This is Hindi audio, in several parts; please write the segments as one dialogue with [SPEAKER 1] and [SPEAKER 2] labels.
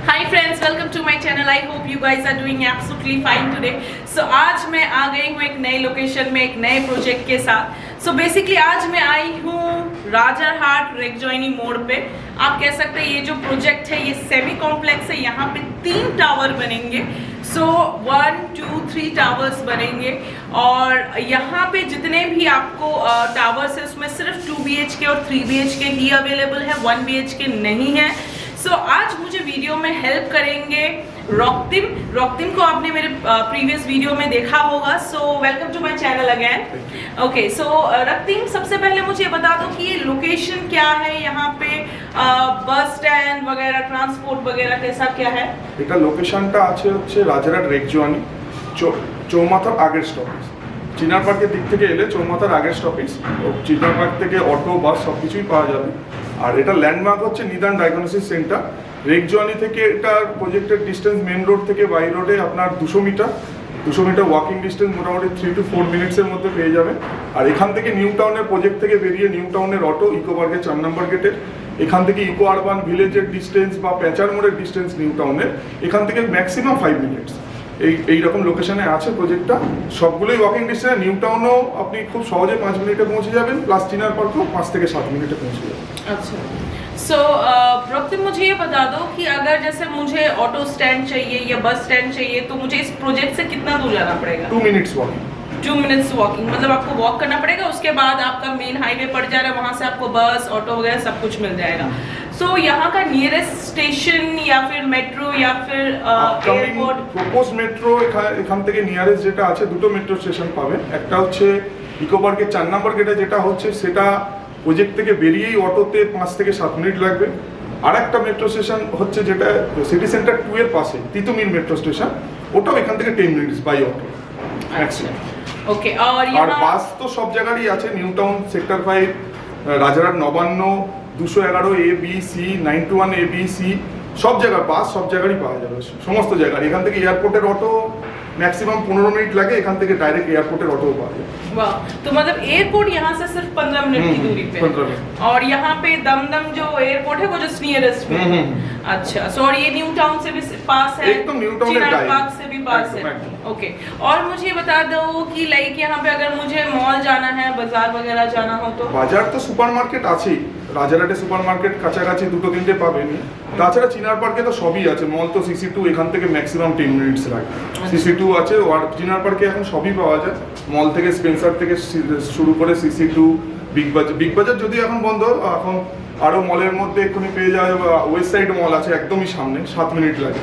[SPEAKER 1] Hi friends, welcome to my channel. I hope you guys are doing absolutely fine today. So आज मैं आ गई हूँ एक नई लोकेशन में एक नए प्रोजेक्ट के साथ. So basically आज मैं आई हूँ राजारहाट रेगजॉइनी मोड़ पे. आप कह सकते हैं ये जो प्रोजेक्ट है ये सेमी कॉम्प्लेक्स है. यहाँ पे 3 टावर बनेंगे. सो 1, 2, 3 टावर्स बनेंगे और यहाँ पे जितने भी आपको टावर्स है उसमें सिर्फ 2 BHK और 3 BHK ही अवेलेबल है, 1 BHK नहीं है. सो आज मुझे वीडियो में हेल्प करेंगे रॉकतिम को आपने मेरे प्रीवियस वीडियो में देखा होगा. So welcome to my channel again. Okay, so Rocktim सबसे पहले मुझे बता दो कि ये लोकेशन क्या है, यहाँ पे बस स्टैंड वगैरह ट्रांसपोर्ट वगैरह कैसा क्या है.
[SPEAKER 2] এটা লোকেশনটা আছে হচ্ছে রাজারহাট রেগজোয়ানি চৌমাথার আগের স্টপেজ. চিনার পার্কের দিক থেকে এলে চৌমাথার আগের স্টপেজ, চিনার পার্ক থেকে অটো বাস সব কিছুই পাওয়া যাবে. আর এটা ল্যান্ডমার্ক হচ্ছে নিদান ডায়াগনোসিস সেন্টার. রেগজোয়ানি থেকে এটার প্রজেক্টের ডিস্টেন্স মেন রোড থেকে বাই রোডে আপনার 200 মিটার ওয়াকিং ডিস্টেন্স, মোটামুটি 3 to 4 মিনিটসের মধ্যে পেয়ে যাবেন. আর এখান থেকে নিউ টাউনের প্রজেক্ট থেকে বেরিয়ে নিউ টাউনের অটো ইকো পার্কের 4 নম্বর গেটের, এখান থেকে ইকো আরবান ভিলেজের ডিস্টেন্স বা পেঁচার মোড়ের ডিস্টেন্স নিউ টাউনের, এখান থেকে ম্যাক্সিমাম 5 মিনিটস. এই রকম লোকেশনে আছে প্রজেক্টটা. সবগুলোই ওয়াকিং ডিস্টেন্স. নিউ টাউনও আপনি খুব সহজে 5 মিনিটে পৌঁছে যাবেন, প্লাস চিনার পার্কও 5 থেকে 7 মিনিটে পৌঁছে যাবেন.
[SPEAKER 1] अच्छा, सो रॉकतिम मुझे ये बता दो कि अगर जैसे मुझे ऑटो स्टैंड चाहिए या बस स्टैंड चाहिए तो मुझे इस प्रोजेक्ट से कितना दूर जाना पड़ेगा.
[SPEAKER 2] 2 मिनट्स वॉकिंग.
[SPEAKER 1] 2 मिनट्स वॉकिंग, मतलब आपको वॉक करना पड़ेगा. उसके बाद आपका मेन हाईवे पड़ जा रहा है, वहाँ से आपको बस ऑटो वगैरह सब कुछ मिल जाएगा. सो यहाँ का नियरेस्ट स्टेशन या फिर मेट्रो या फिर एयरपोर्ट.
[SPEAKER 2] প্রপোজ মেট্রো এখান থেকে নিয়ারেস্ট যেটা আছে দুটো মেট্রো স্টেশন পাবেন. একটা হচ্ছে ইকো পার্কের 4 নম্বর গেটে যেটা হচ্ছে সেটা প্রজেক্ট থেকে বেরিয়েই অটোতে 5 থেকে 7 মিনিট লাগবে. আর একটা মেট্রো স্টেশন হচ্ছে যেটা সিটি সেন্টার 2 এর পাশে তিতুমির মেট্রো স্টেশন, ওটাও এখান থেকে 10 minutes by auto maximum.
[SPEAKER 1] Okay,
[SPEAKER 2] আর বাস তো সব জায়গারই আছে. New town, sector 5, Rajarhat Nabanna, 211 ABC, 921 ABC, সব জায়গার বাস সব জায়গারই পাওয়া যাবে, সমস্ত জায়গার. এখান থেকে এয়ারপোর্টের অটো मैक्सिमम 15 मिनट लगे, एखान থেকে डायरेक्ट एयरपोर्टेर ऑटो पाওয়া যায়.
[SPEAKER 1] वाह, तो मतलब एयरपोर्ट यहाँ से सिर्फ 15 मिनट की दूरी पे
[SPEAKER 2] 15 मिनट.
[SPEAKER 1] और यहाँ पे दमदम जो एयरपोर्ट है वो जस्ट नियरेस्ट में. अच्छा, सो और ये न्यू टाउन से भी पास है,
[SPEAKER 2] एकदम न्यू टाउन
[SPEAKER 1] चिनार पार्क से भी पास है. ओके, और मुझे बता दो कि लाइक यहाँ पे अगर मुझे मॉल जाना है, बाजार वगैरह जाना हो तो.
[SPEAKER 2] বাজার তো সুপার মার্কেট আছেই, রাজারহাটে সুপার মার্কেট কাছাকাছি 2-3টে পাবেনই. তাছাড়া চিনার পার্কে তো সবই আছে. মল তো CC2 এখান থেকে ম্যাক্সিমাম 10 মিনিটস লাগে. CC2 আছে, আর চিনার পার্কে এখন সবই পাওয়া যায়. মল থেকে স্পেন্সার থেকে শুরু করে CC2, বিগ বাজার যদি এখন বন্ধ, এখন আরও মলের মধ্যে এক্ষুনি পেয়ে যাবে. ওয়েস্ট সাইড মল আছে একদমই সামনে, 7 মিনিট লাগে.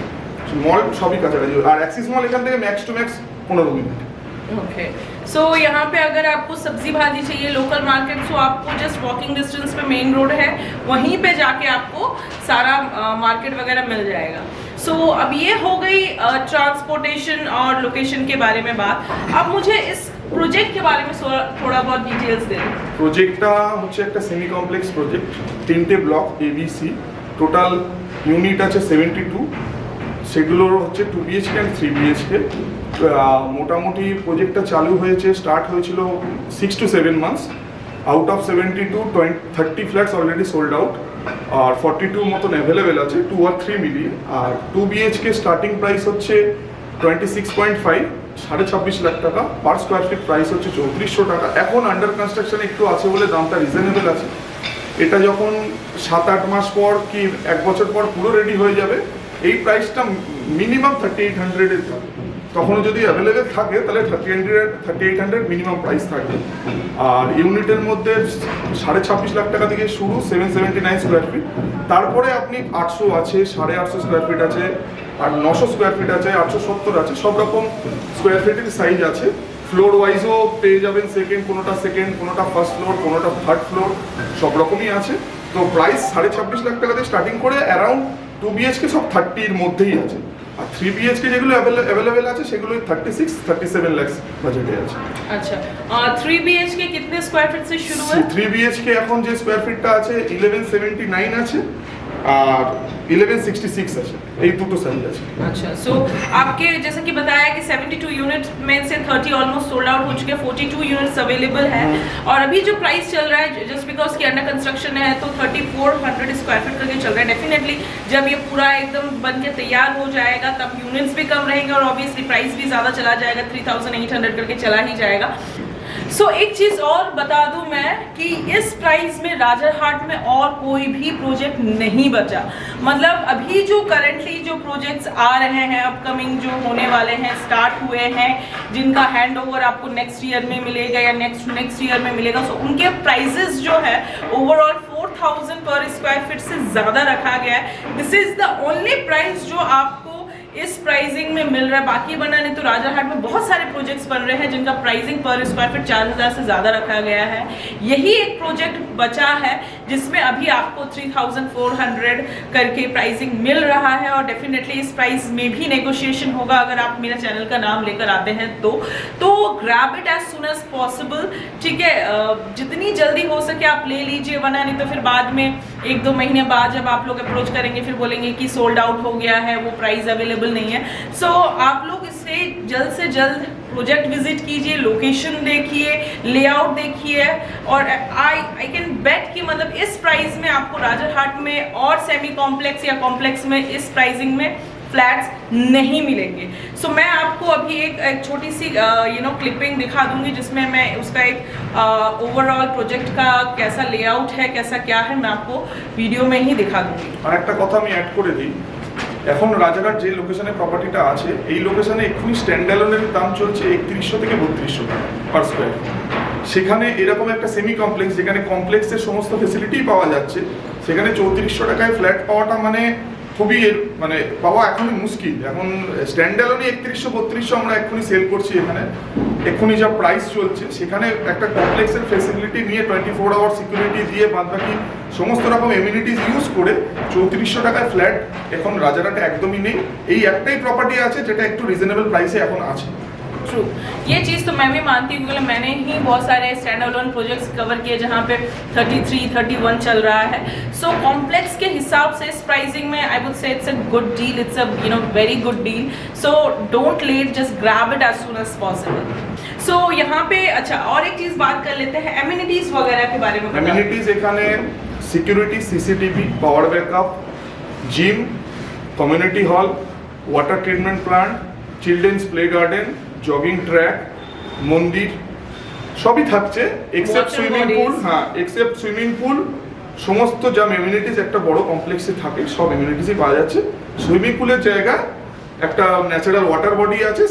[SPEAKER 2] মল সবই কাছাকাছি. আর অ্যাক্সিস মল এখান থেকে max to max 15 minute.
[SPEAKER 1] Okay, so यहाँ पे अगर आपको सब्जी भाजी चाहिए लोकल मार्केट, सो आपको जस्ट वॉकिंग डिस्टेंस पे मेन रोड है, वहीं पे जाके आपको सारा मार्केट वगैरह मिल जाएगा. सो अब ये हो गई ट्रांसपोर्टेशन और लोकेशन के बारे में बात. अब मुझे इस प्रोजेक्ट के बारे में थोड़ा बहुत डिटेल्स दे दें.
[SPEAKER 2] প্রজেক্টটা হচ্ছে একটা সেমি কমপ্লেক্স প্রজেক্ট. 3টে ব্লক ABC, টোটাল ইউনিট আছে 72. সেগুলোর হচ্ছে 2 BHK and 3 BHK. মোটামুটি প্রজেক্টটা চালু হয়েছে, স্টার্ট হয়েছিল 6 to 7 months. Out of 72, 30 flats already sold out, আর 42 মতন অ্যাভেলেবেল আছে 2 or 3 মিলিয়ে. আর 2 BHK স্টার্টিং প্রাইস হচ্ছে 26.5, 26.5 লাখ টাকা. পার স্কোয়ার ফিট প্রাইস হচ্ছে 3400 টাকা. এখন আন্ডার কনস্ট্রাকশনে একটু আছে বলে দামটা রিজনেবল আছে. এটা যখন 7-8 মাস পর কি 1 বছর পর পুরো রেডি হয়ে যাবে, এই প্রাইসটা মিনিমাম 3800 এ যাবে. তখনও যদি অ্যাভেলেবেল থাকে তাহলে 3800 মিনিমাম প্রাইস থাকবে. আর ইউনিটের মধ্যে 26.5 লাখ টাকা থেকে শুরু, 779 স্কোয়ার ফিট. তারপরে আপনি 800 আছে, 850 স্কোয়ার ফিট আছে, আর 900 স্কোয়ার ফিট আছে, 870 আছে, সব রকম স্কোয়ার ফিটের সাইজ আছে. ফ্লোর ওয়াইজও পেয়ে যাবেন. সেকেন্ড, কোনোটা ফার্স্ট ফ্লোর, কোনোটা থার্ড ফ্লোর, সব রকমই আছে. তো প্রাইস 26.5 লাখ টাকা থেকে স্টার্টিং করে অ্যারাউন্ড 2 BHK সব 30-র মধ্যেই আছে. আর 3 BHK যেগুলো অ্যাভেলেবেল আছে সেগুলো 36-37 লাখ বাজেটে আছে.
[SPEAKER 1] अच्छा, 3 BHK कितने स्क्वायर फीट से शुरू है?
[SPEAKER 2] 3 BHK এখন যে স্কোয়ার ফিটটা আছে 1179 আছে. আর 1166 আছে, এই দুটো সাইজ আছে।
[SPEAKER 1] अच्छा, सो आपके जैसे कि बताया कि 72 यूनिट में से 30 ऑलमोस्ट सोल्ड आउट हो चुके हैं, 42 यूनिट्स अवेलेबल है और अभी जो प्राइस चल रहा है जस्ट बिकॉज कि अंडर कंस्ट्रक्शन है तो 3400 स्क्वायर फीट करके चल रहा है। डेफिनेटली जब ये पूरा एकदम बन के तैयार हो जाएगा तब यूनिट्स भी कम रहेंगे और ऑब्वियसली प्राइस भी ज़्यादा चला जाएगा, 3800 करके चला ही जाएगा। सो एक चीज़ और बता दूं मैं कि इस प्राइस में राजरहाट में और कोई भी प्रोजेक्ट नहीं बचा। मतलब अभी जो करंटली जो प्रोजेक्ट्स आ रहे हैं, अपकमिंग जो होने वाले हैं, स्टार्ट हुए हैं, जिनका हैंड ओवर आपको नेक्स्ट ईयर में मिलेगा या नेक्स्ट ईयर में मिलेगा, सो उनके प्राइजेस जो है ओवरऑल 4000 पर स्क्वायर फीट से ज़्यादा रखा गया है। This is the only price जो आपको इस प्राइसिंग में मिल रहा है। बाकी बना नहीं तो राजरहाट में बहुत सारे प्रोजेक्ट्स बन रहे हैं जिनका प्राइसिंग पर स्क्वायर फीट 4000 से ज़्यादा रखा गया है। यही एक प्रोजेक्ट बचा है जिसमें अभी आपको 3400 करके प्राइसिंग मिल रहा है और डेफिनेटली इस प्राइस में भी नेगोशिएशन होगा अगर आप मेरा चैनल का नाम लेकर आते हैं तो grab it as soon as possible, ठीक है। जितनी जल्दी हो सके आप ले लीजिए, वरना नहीं तो फिर बाद में 1-2 महीने बाद जब आप लोग अप्रोच करेंगे फिर बोलेंगे कि सोल्ड आउट हो गया है, वो प्राइस अवेलेबल नहीं है। सो आप लोग इससे जल्द प्रोजेक्ट विजिट कीजिए, लोकेशन देखिए, लेआउट देखिए और आई कैन बेट कि मतलब इस प्राइस में आपको राजरहाट में और सेमी कॉम्प्लेक्स या कॉम्प्लेक्स में इस प्राइसिंग में फ्लैट्स नहीं मिलेंगे। सो मैं आपको अभी एक छोटी सी क्लिपिंग दिखा दूंगी जिसमें मैं उसका एक ओवरऑल प्रोजेक्ट का कैसा लेआउट है, कैसा क्या है, मैं आपको वीडियो में ही दिखा दूंगी।
[SPEAKER 2] আর একটা কথা আমি অ্যাড করে দিই, এখন রাজারহাট যে লোকেশনে প্রপার্টিটা আছে এই লোকেশনে এক্ষুনি স্ট্যান্ডঅ্যালোনের দাম চলছে 3100 থেকে 3200 টাকা পার স্কোয়ার। সেখানে এরকম একটা সেমি কমপ্লেক্স যেখানে কমপ্লেক্সের সমস্ত ফেসিলিটি পাওয়া যাচ্ছে সেখানে 3400 টাকায় ফ্ল্যাট পাওয়াটা মানে খুবই মানে পাওয়া এখনই মুশকিল। এখন স্ট্যান্ডঅ্যালোনে 3100-3200 আমরা এক্ষুনি সেল করছি, এখানে এক্ষুনি যা প্রাইস চলছে সেখানে একটা কমপ্লেক্সের ফেসিলিটি নিয়ে 24 আওয়ার সিকিউরিটি দিয়ে বাদবাকি সমস্ত রকম এমিনিটিস ইউজ করে 3400 টাকায় ফ্ল্যাট এখন রাজারহাটে একদমই নেই। এই একটাই প্রপার্টি আছে যেটা একটু রিজনেবল প্রাইসে এখন আছে।
[SPEAKER 1] ट्रू, ये चीज़ तो मैं भी मानती हूँ क्योंकि मैंने ही बहुत सारे स्टैंड अलोन प्रोजेक्ट्स कवर किए जहाँ पे 33-31 चल रहा है। सो कॉम्प्लेक्स के हिसाब से इस प्राइसिंग में I would say it's a good deal, it's a very good deal. So don't late, just grab it as soon as possible. So यहाँ पे अच्छा और एक चीज़ बात कर लेते हैं एमिनिटीज़ वगैरह के बारे में।
[SPEAKER 2] एमिनिटीज़ এখানে security, CCTV, power backup, gym, community hall, water treatment plant, children's play garden, jogging track, মন্দির সবই থাকছে এক্সেপ্ট সুইমিং পুল। হ্যাঁ, এক্সেপ্ট সুইমিং পুল সমস্ত যা এমিনিটিস একটা বড় কমপ্লেক্সে থাকে সব এমিনিটিসই পাওয়া যাচ্ছে। সুইমিং পুলের জায়গায় একটা ন্যাচারাল ওয়াটার বডি আছে,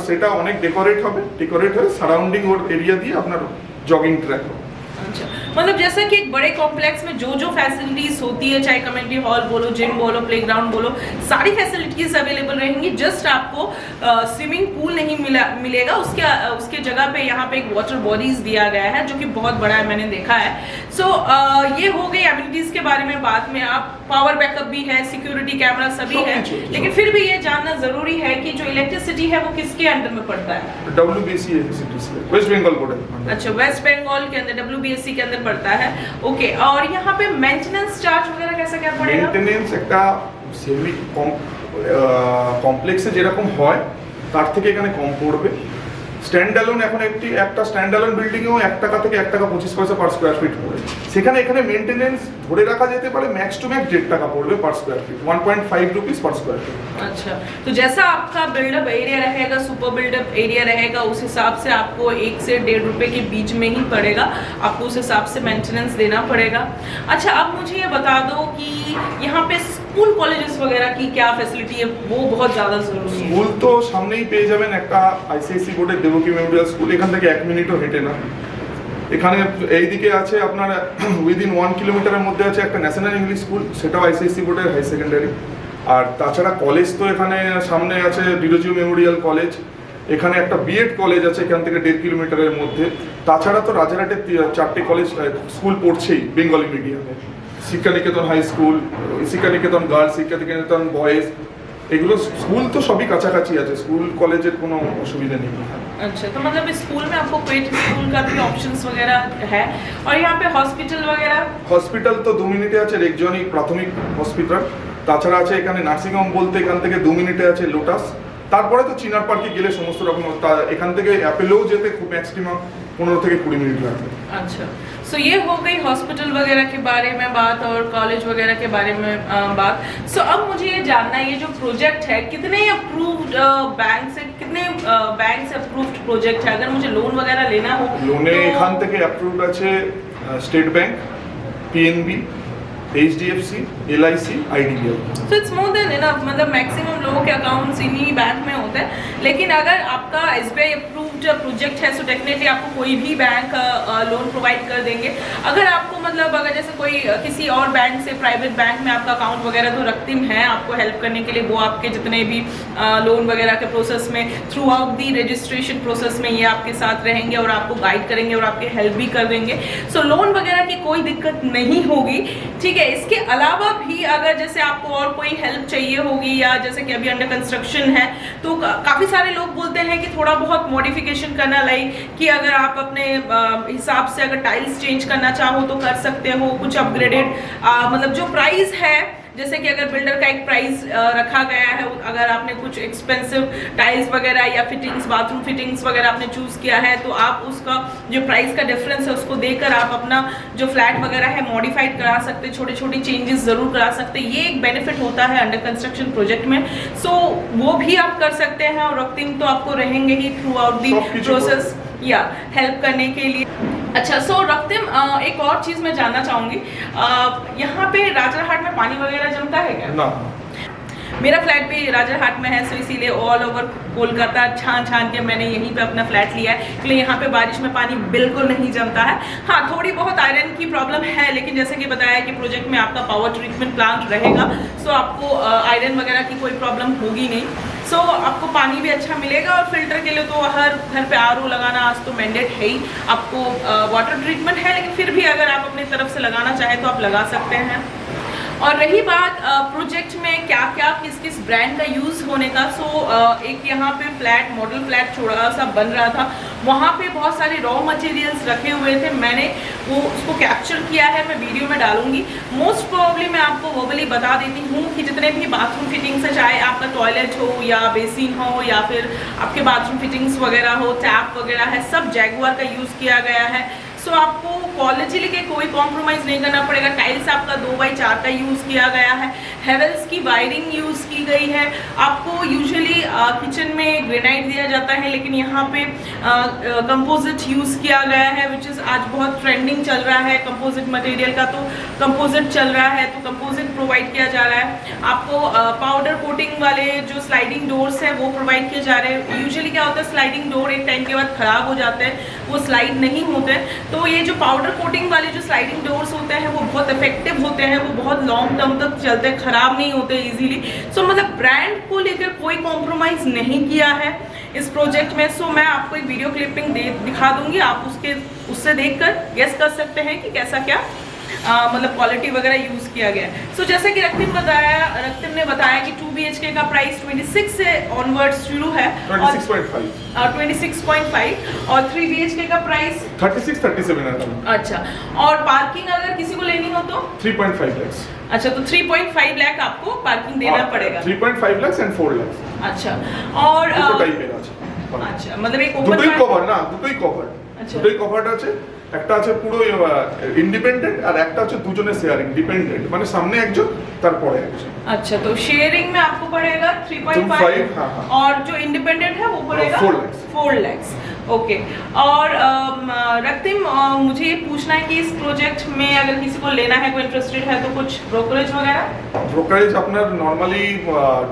[SPEAKER 2] সেটা অনেক ডেকোরেট হয়ে সারাউন্ডিং ওর এরিয়া দিয়ে আপনার জগিং ট্র্যাক হবে।
[SPEAKER 1] अच्छा, मतलब जैसा कि एक बड़े कॉम्प्लेक्स में जो फैसिलिटीज होती है, चाहे कम्युनिटी हॉल बोलो, जिम बोलो, प्लेग्राउंड बोलो, सारी फैसिलिटीज अवेलेबल रहेंगी। जस्ट आपको स्विमिंग पूल नहीं मिलेगा, उसके जगह पे यहाँ पे एक वाटर बॉडीज दिया गया है जो कि बहुत बड़ा है, मैंने देखा है। सो ये हो गई एमिनिटीज के बारे में। बाद में आप पावर बैकअप भी है, सिक्योरिटी कैमरा सभी है, लेकिन फिर भी ये जानना जरूरी है कि जो इलेक्ट्रिसिटी है वो किसके अंडर में पड़ता है?
[SPEAKER 2] WBC West Bengal board.
[SPEAKER 1] अच्छा, वेस्ट बंगाल के अंदर WBC के अंदर पड़ता है। ओके, और यहाँ पे मेंटेनेंस चार्ज वगैरह कैसा क्या पड़ेगा?
[SPEAKER 2] মেইনটেনেন্স একটা সেমি কমপ্লেক্সে যেরকম হয় তার থেকে এখানে কম পড়বে। স্ট্যান্ডঅ্যালোন এখন একটা স্ট্যান্ডঅ্যালোন বিল্ডিংয়েও 1 টাকা থেকে 1 টাকা 25 পয়সা পার স্কোয়ার ফিট পড়ে। এখানে মেইনটেনেন্স ধরে রাখা যেতে পারে ম্যাক্স টু ম্যাক্স 1.5 টাকা পড়বে পার স্কোয়ার ফিট, 1.5 रुपीस पर स्क्वायर फीट।
[SPEAKER 1] अच्छा, तो जैसा आपका बिल्डअप एरिया रहेगा, सुपर बिल्डअप एरिया रहेगा, उस हिसाब से आपको 1 से 1.5 रुपए के बीच में ही पड़ेगा, आपको उस हिसाब से मेंटेनेंस देना पड़ेगा। अच्छा, अब मुझे ये बता दो कि यहाँ पे स्कूल कॉलेजेस वगैरह की क्या फैसिलिटी है, वो बहुत ज़्यादा ज़रूरी है।
[SPEAKER 2] স্কুল তো সামনেই পেয়ে যাবেন, একটা ICSE বোর্ডের দেবকী মেমোরিয়াল স্কুল, এখান থেকে 1 মিনিটও হেঁটে না। এখানে এইদিকে আছে আপনার উইদিন 1 কিলোমিটারের মধ্যে আছে একটা ন্যাশনাল ইংলিশ স্কুল, সেটাও ICSE বোর্ডের হাই সেকেন্ডারি। আর তাছাড়া কলেজ তো এখানে সামনে আছে ডিরোজিও মেমোরিয়াল কলেজ, এখানে একটা বিএড কলেজ আছে এখান থেকে 1.5 কিলোমিটারের মধ্যে। তাছাড়া তো রাজারহাটে 4টে কলেজ স্কুল পড়ছেই বেঙ্গলি মিডিয়ামে, শিক্ষানিকেতন হাই স্কুল, শিক্ষানিকেতন গার্লস, শিক্ষানিকেতন বয়েজ, এগুলো স্কুল তো সবই কাছাকাছি আছে, স্কুল কলেজের কোনো অসুবিধা নেই।
[SPEAKER 1] अच्छा, तो मतलब स्कूल में आपको पेट स्कूल का भी ऑप्शंस वगैरह है, और यहाँ पे हॉस्पिटल वगैरह?
[SPEAKER 2] हॉस्पिटल तो 2 मिनिटे আছে রেকজনি প্রাথমিক হসপিটাল, তাছাড়া আছে এখানে নার্সিং হোম বলতে এখান থেকে 2 মিনিটে আছে লোটাস, তারপরে তো চিনার পার্কে গেলে সমস্ত রকম এখান থেকে অ্যাপেলেও যেতে খুব ম্যাক্সিমাম 15 থেকে 20 मिनट लगते हैं।
[SPEAKER 1] अच्छा, सो ये हो गई हॉस्पिटल वगैरह के बारे में बात और कॉलेज वगैरह के बारे में बात। सो अब मुझे ये जानना है, ये जो प्रोजेक्ट है कितने अप्रूव्ड बैंक से, कितने बैंक से अप्रूव्ड प्रोजेक्ट है? अगर मुझे लोन वगैरह लेना हो
[SPEAKER 2] লোনে এখান থেকে অ্যাপ্রুভড আছে state bank, PNB, HDFC, LIC, IDBI.
[SPEAKER 1] So it's more than enough, मतलब मैक्सिमम लोगों के अकाउंट्स इन्हीं बैंक में होते हैं। लेकिन अगर आपका एसबीआई अप्रूव्ड प्रोजेक्ट है, सो डेफिनेटली आपको कोई भी बैंक लोन प्रोवाइड कर देंगे। अगर आपको मतलब अगर जैसे कोई किसी और बैंक से, प्राइवेट बैंक में आपका अकाउंट वगैरह तो रक्तिम है आपको हेल्प करने के लिए, वो आपके जितने भी लोन वगैरह के प्रोसेस में through out the registration process में ये आपके साथ रहेंगे और आपको गाइड करेंगे और आपके हेल्प भी कर देंगे। सो लोन वगैरह की कोई दिक्कत नहीं होगी, ठीक है। इसके अलावा भी अगर जैसे आपको और कोई हेल्प चाहिए होगी, या जैसे कि अभी अंडर कंस्ट्रक्शन है, तो काफ़ी सारे लोग बोलते हैं कि थोड़ा बहुत मॉडिफिकेशन करना, लाइक कि अगर आप अपने हिसाब से अगर टाइल्स चेंज करना चाहो तो कर सकते हो, कुछ अपग्रेडेड मतलब जो प्राइस है, जैसे कि अगर बिल्डर का एक प्राइस रखा गया है, अगर आपने कुछ एक्सपेंसिव टाइल्स वगैरह या फिटिंग्स, बाथरूम फिटिंग्स वगैरह आपने चूज़ किया है, तो आप उसका जो प्राइस का डिफरेंस है उसको देकर आप अपना जो फ्लैट वगैरह है मॉडिफाइड करा सकते, छोटे छोटे चेंजेस ज़रूर करा सकते। ये एक बेनिफिट होता है अंडर कंस्ट्रक्शन प्रोजेक्ट में। सो वो भी आप कर सकते हैं, और रक्तिम तो आपको रहेंगे ही थ्रू आउट दी प्रोसेस या हेल्प करने के लिए। अच्छा, सो रक्तिम एक और चीज़ मैं जानना चाहूँगी, यहाँ पे राजरहाट में पानी वगैरह जमता है क्या?
[SPEAKER 2] ना,
[SPEAKER 1] मेरा फ्लैट भी राजरहाट में है, सो इसीलिए ऑल ओवर कोलकाता छान छान के मैंने यहीं पे अपना फ्लैट लिया है, इसलिए यहाँ पे बारिश में पानी बिल्कुल नहीं जमता है। हाँ, थोड़ी बहुत आयरन की प्रॉब्लम है, लेकिन जैसे कि बताया कि प्रोजेक्ट में आपका पावर ट्रीटमेंट प्लांट रहेगा, सो आपको आयरन वगैरह की कोई प्रॉब्लम होगी नहीं। सो आपको पानी भी अच्छा मिलेगा, और फिल्टर के लिए तो हर घर पे आरओ लगाना आज तो मैंडेट है ही। आपको वाटर ट्रीटमेंट है, लेकिन फिर भी अगर आप अपनी तरफ से लगाना चाहें तो आप लगा सकते हैं। और रही बात प्रोजेक्ट में क्या क्या किस किस ब्रांड का यूज़ होने का, सो एक यहाँ पे फ्लैट, मॉडल फ्लैट छोटा सा बन रहा था, वहाँ पे बहुत सारे रॉ मटेरियल्स रखे हुए थे, मैंने वो उसको कैप्चर किया है, मैं वीडियो में डालूंगी। मोस्ट प्रोबेबली मैं आपको वर्बली बता देती हूँ कि जितने भी बाथरूम फिटिंग्स है, चाहे आपका टॉयलेट हो या बेसिन हो या फिर आपके बाथरूम फिटिंग्स वगैरह हो, टैप वगैरह है, सब जैगुआर का यूज़ किया गया है। सो आपको क्वालिटी लेके कोई कॉम्प्रोमाइज़ नहीं करना पड़ेगा। टाइल्स आपका 2x4 का यूज़ किया गया है, हेवेल्स की वायरिंग यूज़ की गई है। आपको यूजुअली किचन में ग्रेनाइट दिया जाता है, लेकिन यहाँ पे कंपोजिट यूज़ किया गया है, विच इज़ आज बहुत ट्रेंडिंग चल रहा है कंपोजिट मटेरियल का, तो कंपोजिट चल रहा है तो कंपोजिट प्रोवाइड किया जा रहा है। आपको पाउडर कोटिंग वाले जो स्लाइडिंग डोर्स है वो प्रोवाइड किए जा रहे हैं। यूजुअली क्या होता है, स्लाइडिंग डोर एक टाइम के बाद ख़राब हो जाते हैं, वो स्लाइड नहीं होते, तो ये जो पाउडर कोटिंग वाले जो स्लाइडिंग डोर्स होते हैं वो बहुत इफेक्टिव होते हैं, वो बहुत लॉन्ग टर्म तक चलते हैं, ख़राब नहीं होते इजीली। सो मतलब ब्रांड को लेकर कोई कॉम्प्रोमाइज़ नहीं किया है इस प्रोजेक्ट में। सो मैं आपको एक वीडियो क्लिपिंग दिखा दूंगी, आप उससे देखकर गेस कर सकते हैं कि कैसा क्या मतलब क्वालिटी वगैरह यूज़ किया गया है। सो जैसे कि रक्तिम ने बताया कि 2 BHK का प्राइस 26 से ऑनवर्ड्स शुरू है, 26.5 और 3 BHK का प्राइस
[SPEAKER 2] 36-37 है।
[SPEAKER 1] अच्छा, और पार्किंग अगर किसी को लेनी हो तो
[SPEAKER 2] 3.5 लाख।
[SPEAKER 1] अच्छा, तो 3.5 लाख आपको पार्किंग देना पड़ेगा।
[SPEAKER 2] 3.5 लाख एंड 4 लाख।
[SPEAKER 1] अच्छा, और
[SPEAKER 2] টাইপের আছে।
[SPEAKER 1] আচ্ছা, मतलब एक ओपन
[SPEAKER 2] দুটোই কভার না, দুটোই কভার।
[SPEAKER 1] আচ্ছা,
[SPEAKER 2] দুটোই কভার আছে, একটা আছে পুরো ইন্ডিপেন্ডেন্ট আর একটা আছে দুজনে শেয়ারিং ডিপেন্ডেন্ট, মানে সামনে একজন তারপরে একজন।
[SPEAKER 1] अच्छा, तो शेयरिंग में आपको पड़ेगा 3.5
[SPEAKER 2] हाँ, हाँ।
[SPEAKER 1] और जो इंडिपेंडेंट है वो पड़ेगा 4 लाख। ओके, और रक्तिम मुझे ये पूछना है कि इस प्रोजेक्ट में अगर किसी को लेना है, कोई इंटरेस्टेड है, तो कुछ ब्रोकरेज वगैरह?
[SPEAKER 2] ব্রোকারেজ আপনার নরমালি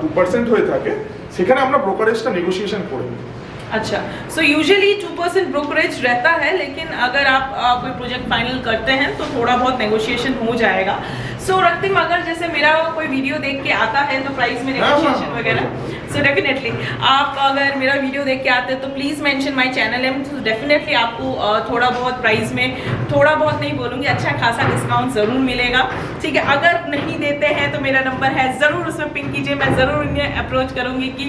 [SPEAKER 2] 2% হয়ে থাকে, সেখানে আমরা ব্রোকারেজটা নেগোসিয়েশন করে নিই।
[SPEAKER 1] अच्छा, सो यूजुअली 2% ब्रोकरेज रहता है, लेकिन अगर आप कोई प्रोजेक्ट फाइनल करते हैं तो थोड़ा बहुत नेगोशिएशन हो जाएगा। सो रक्तिम, अगर जैसे मेरा कोई वीडियो देख के आता है तो प्राइस में नेगोशिएशन वगैरह, सो डेफिनेटली आप अगर मेरा वीडियो देख के आते हैं तो please mention my channel name, तो डेफिनेटली आपको थोड़ा बहुत प्राइस में, थोड़ा बहुत नहीं बोलूँगी, अच्छा खासा डिस्काउंट ज़रूर मिलेगा, ठीक है। अगर नहीं देते हैं तो मेरा नंबर है, ज़रूर उसमें पिन कीजिए, मैं ज़रूर उन्हें अप्रोच करूँगी कि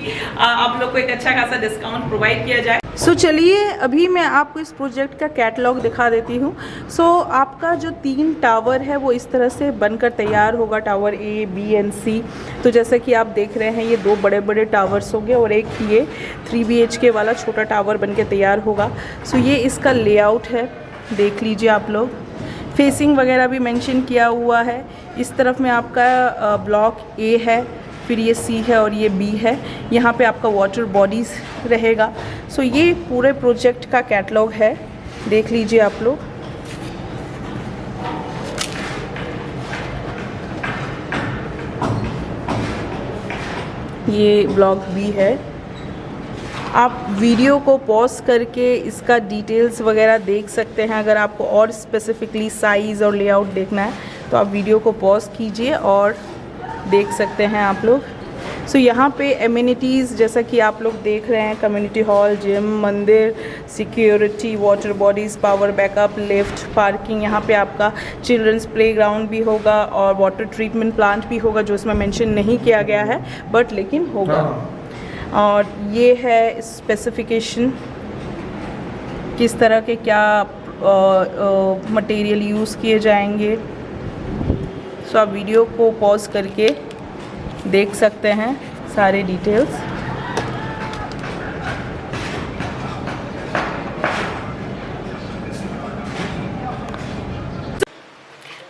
[SPEAKER 1] आप लोग को एक अच्छा खासा डिस्काउंट प्रोवाइड किया जाए। सो चलिए अभी मैं आपको इस प्रोजेक्ट का कैटलॉग दिखा देती हूँ। सो आपका जो 3 टावर है वो इस तरह से बनकर बनकर तैयार होगा, टावर ए, बी एंड सी। तो जैसा कि आप देख रहे हैं ये 2 बड़े बड़े टावर्स होंगे और एक ये 3 BHK वाला छोटा टावर बनके तैयार होगा। सो ये इसका लेआउट है, देख लीजिए आप लोग। फेसिंग वगैरह भी मेंशन किया हुआ है। इस तरफ में आपका ब्लॉक ए है, फिर ये सी है और ये बी है। यहाँ पे आपका वाटर बॉडीज़ रहेगा। सो ये पूरे प्रोजेक्ट का कैटलॉग है, देख लीजिए आप लोग। ये ब्लॉक बी है। आप वीडियो को पॉज करके इसका डिटेल्स वगैरह देख सकते हैं। अगर आपको और स्पेसिफिकली साइज़ और लेआउट देखना है तो आप वीडियो को पॉज कीजिए और देख सकते हैं आप लोग। सो यहाँ पे एमिनिटीज़ जैसा कि आप लोग देख रहे हैं, कम्युनिटी हॉल, जिम, मंदिर, security, water bodies, power backup, lift, parking. यहाँ पे आपका चिल्ड्रंस प्लेग्राउंड भी होगा और वाटर ट्रीटमेंट प्लांट भी होगा, जो इसमें मेंशन नहीं किया गया है बट लेकिन होगा। और ये है स्पेसिफिकेशन, किस तरह के क्या मटेरियल यूज़ किए जाएंगे। सो आप वीडियो को पॉज करके देख सकते हैं सारे डिटेल्स।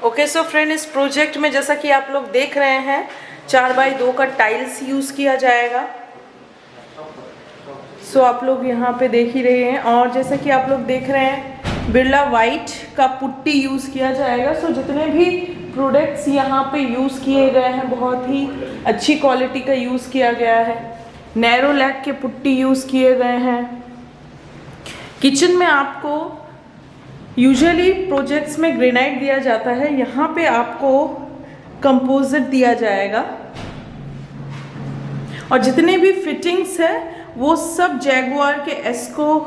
[SPEAKER 1] ओके सो फ्रेंड, इस प्रोजेक्ट में जैसा कि आप लोग देख रहे हैं 4x2 का टाइल्स यूज़ किया जाएगा। सो आप लोग यहाँ पे देख ही रहे हैं। और जैसा कि आप लोग देख रहे हैं बिरला वाइट का पुट्टी यूज़ किया जाएगा। सो जितने भी प्रोडक्ट्स यहाँ पे यूज़ किए गए हैं बहुत ही अच्छी क्वालिटी का यूज़ किया गया है। नैरो लैक के पुट्टी यूज़ किए गए हैं। किचन में आपको यूजुअली प्रोजेक्ट्स में ग्रेनाइट दिया जाता है, यहाँ पे आपको कंपोजिट दिया जाएगा। और जितने भी फिटिंग्स हैं वो सब जैगुआर के एस्को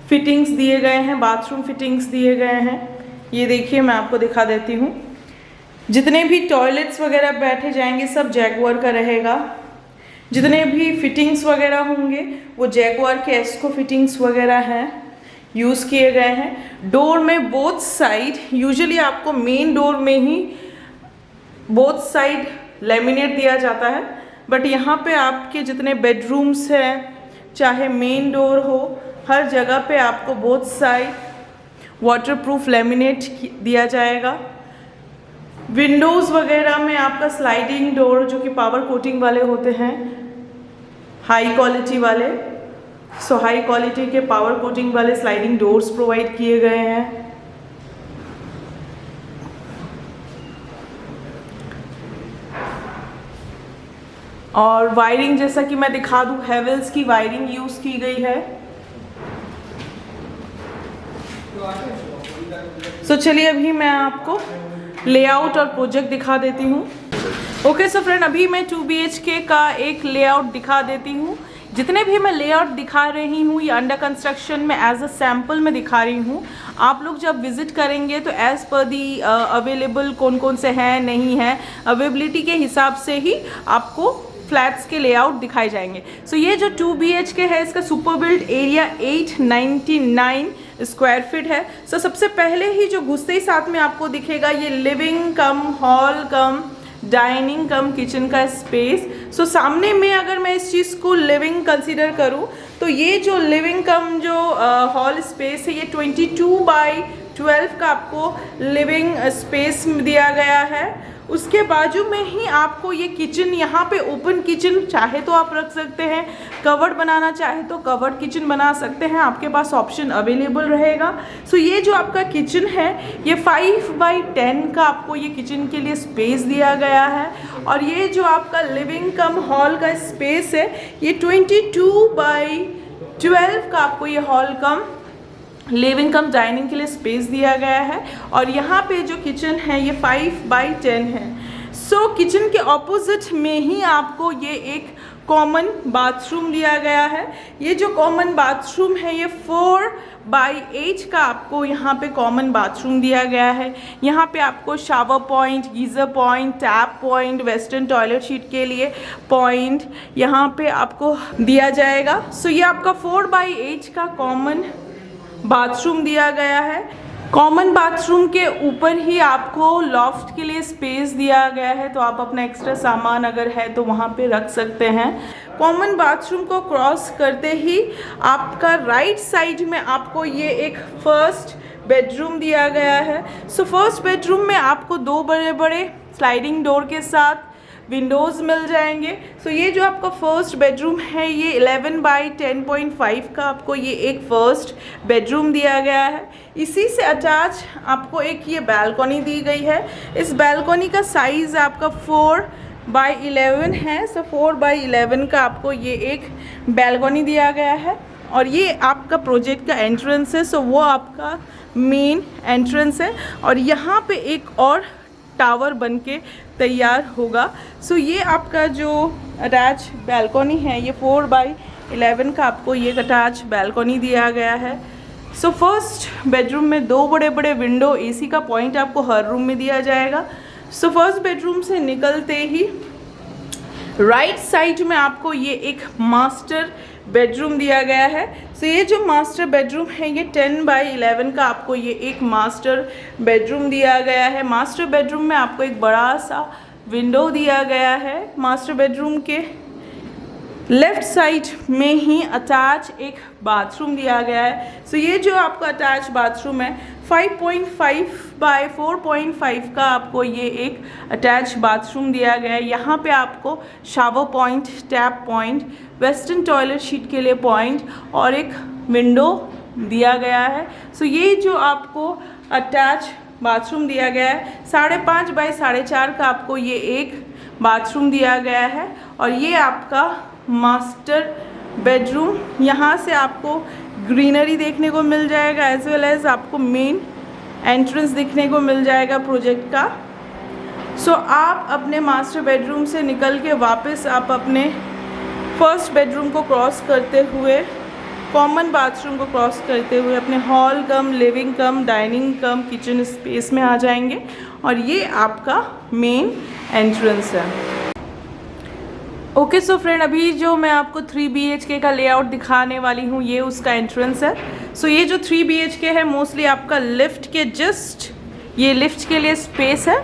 [SPEAKER 1] फिटिंग्स दिए गए हैं, बाथरूम फिटिंग्स दिए गए हैं। ये देखिए मैं आपको दिखा देती हूँ। जितने भी टॉयलेट्स वगैरह बैठे जाएंगे सब जैगुआर का रहेगा। जितने भी फिटिंग्स वगैरह होंगे वो जैगुआर के एस्को फिटिंग्स वगैरह हैं, यूज़ किए गए हैं। डोर में बोथ साइड, यूजुअली आपको मेन डोर में ही बोथ साइड लेमिनेट दिया जाता है, बट यहाँ पे आपके जितने बेडरूम्स हैं, चाहे मेन डोर हो, हर जगह पे आपको बोथ साइड वाटरप्रूफ लेमिनेट दिया जाएगा। विंडोज़ वगैरह में आपका स्लाइडिंग डोर जो कि पावर कोटिंग वाले होते हैं, हाई क्वालिटी वाले। सो हाई क्वालिटी के पावर कोटिंग वाले स्लाइडिंग डोर्स प्रोवाइड किए गए हैं। और वायरिंग जैसा कि मैं दिखा दूं, हेवेल्स की वायरिंग यूज़ की गई है। सो चलिए अभी मैं आपको लेआउट और प्रोजेक्ट दिखा देती हूँ। ओके सो फ्रेंड, अभी मैं 2 BHK का एक लेआउट दिखा देती हूँ। जितने भी मैं लेआउट दिखा रही हूँ ये अंडर कंस्ट्रक्शन में एज अ सैम्पल में दिखा रही हूँ। आप लोग जब विज़िट करेंगे तो एज़ पर दी अवेलेबल कौन कौन से हैं नहीं हैं, अवेलेबिलिटी के हिसाब से ही आपको फ्लैट्स के लेआउट दिखाए जाएंगे। सो ये जो 2 BHK है इसका super build area 899 square feet है। सो सबसे पहले ही जो घुसते ही साथ में आपको दिखेगा ये लिविंग कम हॉल कम डाइनिंग कम किचन का स्पेस। सो सामने में अगर मैं इस चीज़ को लिविंग कंसीडर करूँ तो ये जो लिविंग कम जो हॉल स्पेस है ये 22x12 का आपको लिविंग स्पेस दिया गया है। उसके बाजू में ही आपको ये किचन, यहाँ पे ओपन किचन चाहे तो आप रख सकते हैं, कवर्ड बनाना चाहे तो कवर्ड किचन बना सकते हैं, आपके पास ऑप्शन अवेलेबल रहेगा। सो ये जो आपका किचन है ये 5x10 का आपको ये किचन के लिए स्पेस दिया गया है। और ये जो आपका लिविंग कम हॉल का स्पेस है ये 22x12 का आपको ये हॉल कम लिविंग कम डाइनिंग के लिए स्पेस दिया गया है। और यहाँ पे जो किचन है ये 5x10 है। सो किचन के ऑपोजिट में ही आपको ये एक कॉमन बाथरूम दिया गया है। ये जो कॉमन बाथरूम है ये 4x8 का आपको यहाँ पे कॉमन बाथरूम दिया गया है। यहाँ पे आपको shower point, geyser point, tap point, western toilet sheet के लिए पॉइंट यहाँ पे आपको दिया जाएगा। सो ये आपका 4x8 का कॉमन बाथरूम दिया गया है। कॉमन बाथरूम के ऊपर ही आपको लॉफ्ट के लिए स्पेस दिया गया है, तो आप अपना एक्स्ट्रा सामान अगर है तो वहाँ पे रख सकते हैं। कॉमन बाथरूम को क्रॉस करते ही आपका राइट साइड में आपको ये एक फर्स्ट बेडरूम दिया गया है। सो फर्स्ट बेडरूम में आपको 2 बड़े बड़े स्लाइडिंग डोर के साथ विंडोज़ मिल जाएंगे। सो ये जो आपका फर्स्ट बेडरूम है ये 11 बाई 10.5 का आपको ये एक फर्स्ट बेडरूम दिया गया है। इसी से अटैच आपको एक ये बालकनी दी गई है। इस बालकनी का साइज़ आपका 4 बाई 11 है। सो 4 बाई 11 का आपको ये एक बालकनी दिया गया है और ये आपका प्रोजेक्ट का एंट्रेंस है। सो वो आपका मेन एंट्रेंस है और यहाँ पे एक और टावर बनके तैयार होगा। सो ये आपका जो अटैच बालकनी है ये 4 बाई 11 का आपको ये अटैच बालकनी दिया गया है। सो फर्स्ट बेडरूम में 2 बड़े बड़े विंडो, एसी का पॉइंट आपको हर रूम में दिया जाएगा। सो फर्स्ट बेडरूम से निकलते ही राइट साइड में आपको ये एक मास्टर बेडरूम दिया गया है। सो ये जो मास्टर बेडरूम है ये 10 बाई 11 का आपको ये एक मास्टर बेडरूम दिया गया है। मास्टर बेडरूम में आपको एक बड़ा सा विंडो दिया गया है। मास्टर बेडरूम के लेफ़्ट साइड में ही अटैच एक बाथरूम दिया गया है। सो ये जो आपका अटैच बाथरूम है 5.5 बाय 4.5 का आपको ये एक अटैच बाथरूम दिया गया है। यहाँ पे आपको shower point, tap point, western toilet sheet के लिए पॉइंट और एक विंडो दिया गया है। सो ये जो आपको अटैच बाथरूम दिया गया है 5.5 बाय 4.5 का आपको ये एक बाथरूम दिया गया है और ये आपका मास्टर बेडरूम। यहाँ से आपको ग्रीनरी देखने को मिल जाएगा एज वेल एज आपको मेन एंट्रेंस दिखने को मिल जाएगा प्रोजेक्ट का। सो आप अपने मास्टर बेडरूम से निकल के वापस आप अपने फर्स्ट बेडरूम को क्रॉस करते हुए, कॉमन बाथरूम को क्रॉस करते हुए अपने हॉल कम लिविंग कम डाइनिंग कम किचन स्पेस में आ जाएंगे और ये आपका मेन एंट्रेंस है। ओके सो फ्रेंड, अभी जो मैं आपको 3 BHK का लेआउट दिखाने वाली हूँ ये उसका एंट्रेंस है। सो ये जो 3 BHK है मोस्टली आपका लिफ्ट के जस्ट, ये लिफ्ट के लिए स्पेस है।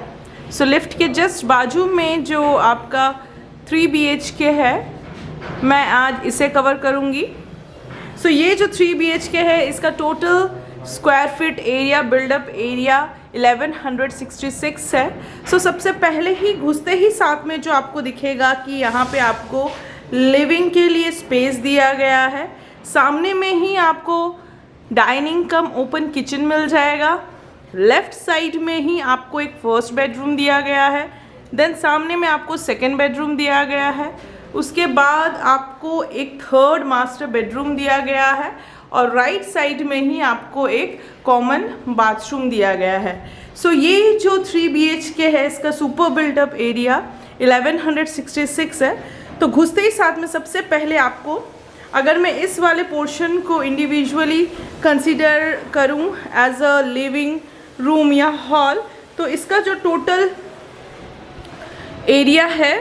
[SPEAKER 1] सो लिफ्ट के जस्ट बाजू में जो आपका 3 BHK है मैं आज इसे कवर करूँगी। सो ये जो 3 BHK है इसका total square feet area, built up area 1166 है। सो सबसे पहले ही घुसते ही साथ में जो आपको दिखेगा कि यहाँ पे आपको लिविंग के लिए स्पेस दिया गया है। सामने में ही आपको डाइनिंग कम ओपन किचन मिल जाएगा। लेफ़्ट साइड में ही आपको एक फर्स्ट बेडरूम दिया गया है। देन सामने में आपको सेकेंड बेडरूम दिया गया है। उसके बाद आपको एक थर्ड मास्टर बेडरूम दिया गया है और राइट साइड में ही आपको एक कॉमन बाथरूम दिया गया है। सो ये जो 3 BHK है इसका सुपर बिल्डअप एरिया 1166 है। तो घुसते ही साथ में सबसे पहले आपको, अगर मैं इस वाले पोर्शन को इंडिविजुअली कंसीडर करूं एज अ लिविंग रूम या हॉल, तो इसका जो टोटल एरिया है,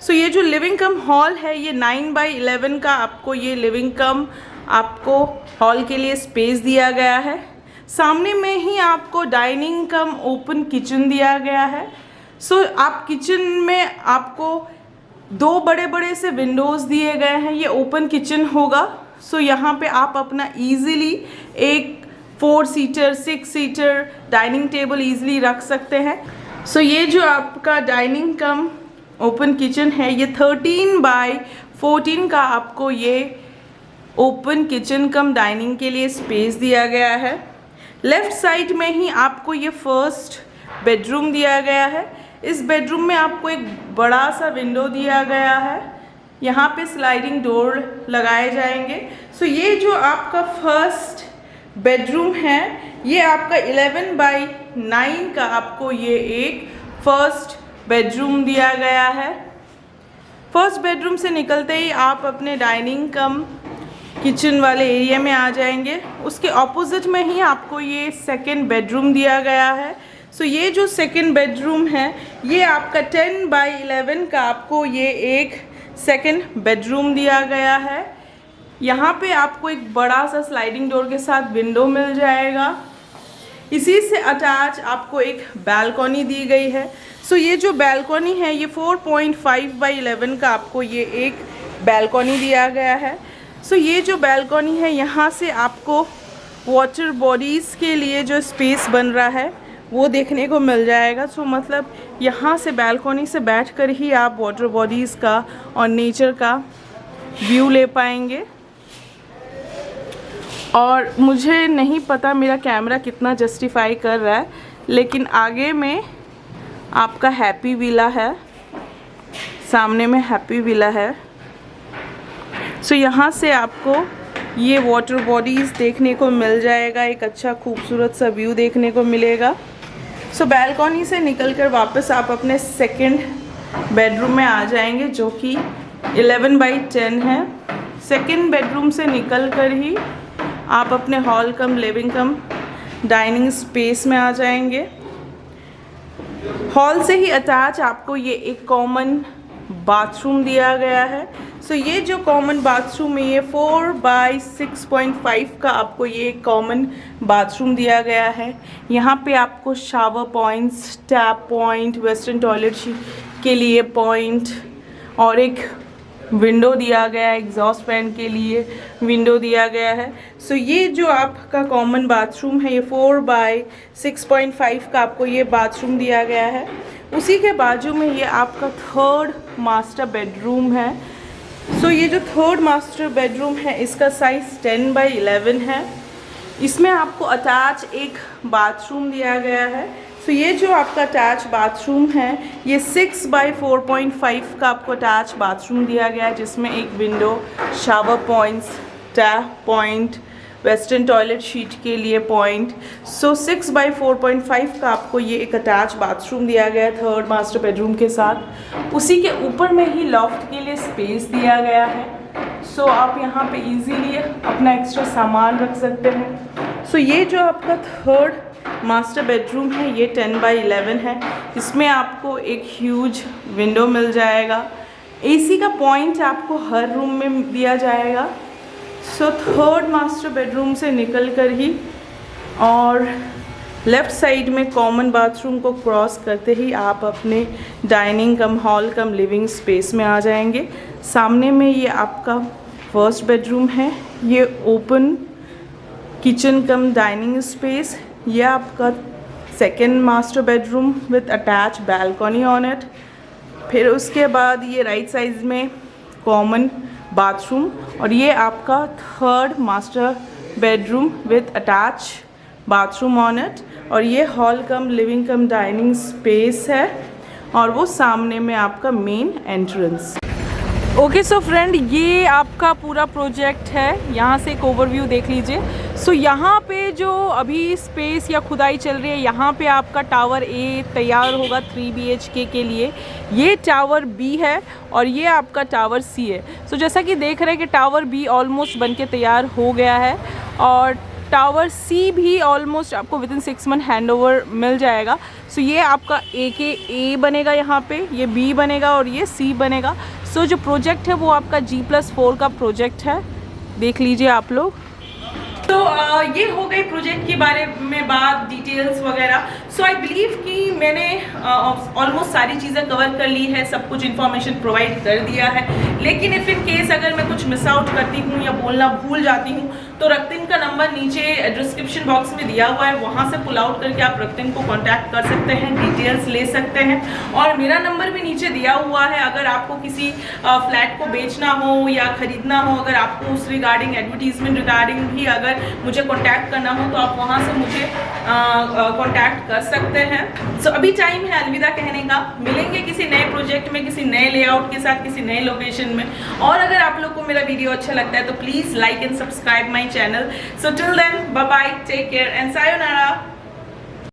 [SPEAKER 1] सो ये जो लिविंग कम हॉल है ये 9 बाई 11 का आपको ये लिविंग कम आपको हॉल के लिए स्पेस दिया गया है। सामने में ही आपको डाइनिंग कम ओपन किचन दिया गया है। सो आप किचन में आपको 2 बड़े बड़े से विंडोज़ दिए गए हैं, ये ओपन किचन होगा। सो यहाँ पे आप अपना इजीली एक 4 seater 6 seater dining table easily रख सकते हैं। सो ये जो आपका डाइनिंग कम ओपन किचन है ये 13 बाई 14 का आपको ये ओपन किचन कम डाइनिंग के लिए स्पेस दिया गया है। लेफ़्ट साइड में ही आपको ये फर्स्ट बेडरूम दिया गया है। इस बेडरूम में आपको एक बड़ा सा विंडो दिया गया है, यहाँ पे स्लाइडिंग डोर लगाए जाएंगे। सो ये जो आपका फर्स्ट बेडरूम है ये आपका 11 बाई 9 का आपको ये एक फर्स्ट बेडरूम दिया गया है। फर्स्ट बेडरूम से निकलते ही आप अपने डाइनिंग कम किचन वाले एरिया में आ जाएंगे। उसके ऑपोजिट में ही आपको ये सेकंड बेडरूम दिया गया है। सो ये जो सेकंड बेडरूम है ये आपका 10 बाई 11 का आपको ये एक सेकंड बेडरूम दिया गया है। यहाँ पे आपको एक बड़ा सा स्लाइडिंग डोर के साथ विंडो मिल जाएगा। इसी से अटैच आपको एक बालकनी दी गई है। सो ये जो बालकनी है ये 4.5 बाई 11 का आपको ये एक बालकनी दिया गया है। सो ये जो बालकनी है यहाँ से आपको वाटर बॉडीज़ के लिए जो स्पेस बन रहा है वो देखने को मिल जाएगा। सो मतलब यहाँ से बालकनी से बैठकर ही आप वाटर बॉडीज़ का और नेचर का व्यू ले पाएंगे। और मुझे नहीं पता मेरा कैमरा कितना जस्टिफाई कर रहा है, लेकिन आगे में आपका हैप्पी विला है, सामने में हैप्पी विला है। सो यहाँ से आपको ये वाटर बॉडीज़ देखने को मिल जाएगा, एक अच्छा खूबसूरत सा व्यू देखने को मिलेगा। सो बालकनी से निकलकर वापस आप अपने सेकंड बेडरूम में आ जाएंगे जो कि 11 बाई 10 है। सेकंड बेडरूम से निकलकर ही आप अपने हॉल कम लिविंग कम डाइनिंग स्पेस में आ जाएंगे। हॉल से ही अटैच आपको ये एक कॉमन बाथरूम दिया गया है। सो ये जो कॉमन बाथरूम है ये 4 बाई 6.5 का आपको ये कॉमन बाथरूम दिया गया है। यहाँ पे आपको shower points, tap point, western toilet के लिए पॉइंट और एक विंडो दिया गया है, एग्जॉस्ट फैन के लिए विंडो दिया गया है। सो ये जो आपका कॉमन बाथरूम है ये 4 बाई 6.5 का आपको ये बाथरूम दिया गया है। उसी के बाजू में ये आपका थर्ड मास्टर बेडरूम है। सो ये जो थर्ड मास्टर बेडरूम है इसका साइज़ 10 बाई 11 है। इसमें आपको अटैच एक बाथरूम दिया गया है। सो ये जो आपका अटैच बाथरूम है ये 6 बाई 4.5 का आपको अटैच बाथरूम दिया गया है, जिसमें एक window, shower points, tap point, western toilet sheet के लिए पॉइंट। सो 6 बाई 4.5 का आपको ये एक अटैच बाथरूम दिया गया है थर्ड मास्टर बेडरूम के साथ। उसी के ऊपर में ही लॉफ्ट के लिए स्पेस दिया गया है। सो आप यहाँ पे इजीली अपना एक्स्ट्रा सामान रख सकते हैं। सो ये जो आपका थर्ड मास्टर बेडरूम है ये 10 बाई 11 है। इसमें आपको एक ह्यूज विंडो मिल जाएगा। एसी का पॉइंट आपको हर रूम में दिया जाएगा। सो थर्ड मास्टर बेडरूम से निकलकर ही और लेफ़्ट साइड में कॉमन बाथरूम को क्रॉस करते ही आप अपने डाइनिंग कम हॉल कम लिविंग स्पेस में आ जाएंगे। सामने में ये आपका फर्स्ट बेडरूम है, ये ओपन किचन कम डाइनिंग स्पेस। ये आपका second master bedroom with attach balcony on it. फिर उसके बाद ये राइट साइड में कॉमन बाथरूम और ये आपका third master bedroom with attach bathroom on it. और ये हॉल कम लिविंग कम डाइनिंग स्पेस है और वो सामने में आपका main entrance. Okay so friend, ये आपका पूरा प्रोजेक्ट है। यहाँ से एक ओवरव्यू देख लीजिए। सो यहाँ पे जो अभी स्पेस या खुदाई चल रही है, यहाँ पे आपका टावर ए तैयार होगा 3 BHK के लिए। ये टावर बी है और ये आपका टावर सी है। सो जैसा कि देख रहे हैं कि टावर बी ऑलमोस्ट बन के तैयार हो गया है और टावर सी भी ऑलमोस्ट आपको विदिन 6 मंथ हैंडओवर मिल जाएगा। सो ये आपका ए बनेगा, यहाँ पे ये बी बनेगा और ये सी बनेगा। सो जो प्रोजेक्ट है वो आपका G+4 का प्रोजेक्ट है, देख लीजिए आप लोग। तो ये हो गई प्रोजेक्ट के बारे में बात, डिटेल्स वगैरह। सो आई बिलीव कि मैंने ऑलमोस्ट सारी चीज़ें कवर कर ली है, सब कुछ इन्फॉर्मेशन प्रोवाइड कर दिया है। लेकिन इफ़ इन केस अगर मैं कुछ मिस आउट करती हूँ या बोलना भूल जाती हूँ तो रक्तिन का नंबर नीचे डिस्क्रिप्शन बॉक्स में दिया हुआ है, वहाँ से पुल आउट करके आप रक्तिन को कॉन्टैक्ट कर सकते हैं, डिटेल्स ले सकते हैं। और मेरा नंबर भी नीचे दिया हुआ है। अगर आपको किसी फ्लैट को बेचना हो या ख़रीदना हो, अगर आपको उस रिगार्डिंग एडवर्टीजमेंट रिगार्डिंग भी अगर मुझे कांटेक्ट करना हो तो आप वहाँ से मुझे कांटेक्ट कर सकते हैं। सो अभी टाइम है अलविदा कहने का। मिलेंगे किसी नए प्रोजेक्ट में, किसी नए लेआउट के साथ, किसी नए लोकेशन में। और अगर आप लोग को मेरा वीडियो अच्छा लगता है तो please like and subscribe my channel. So till then, bye bye, take care and sayonara.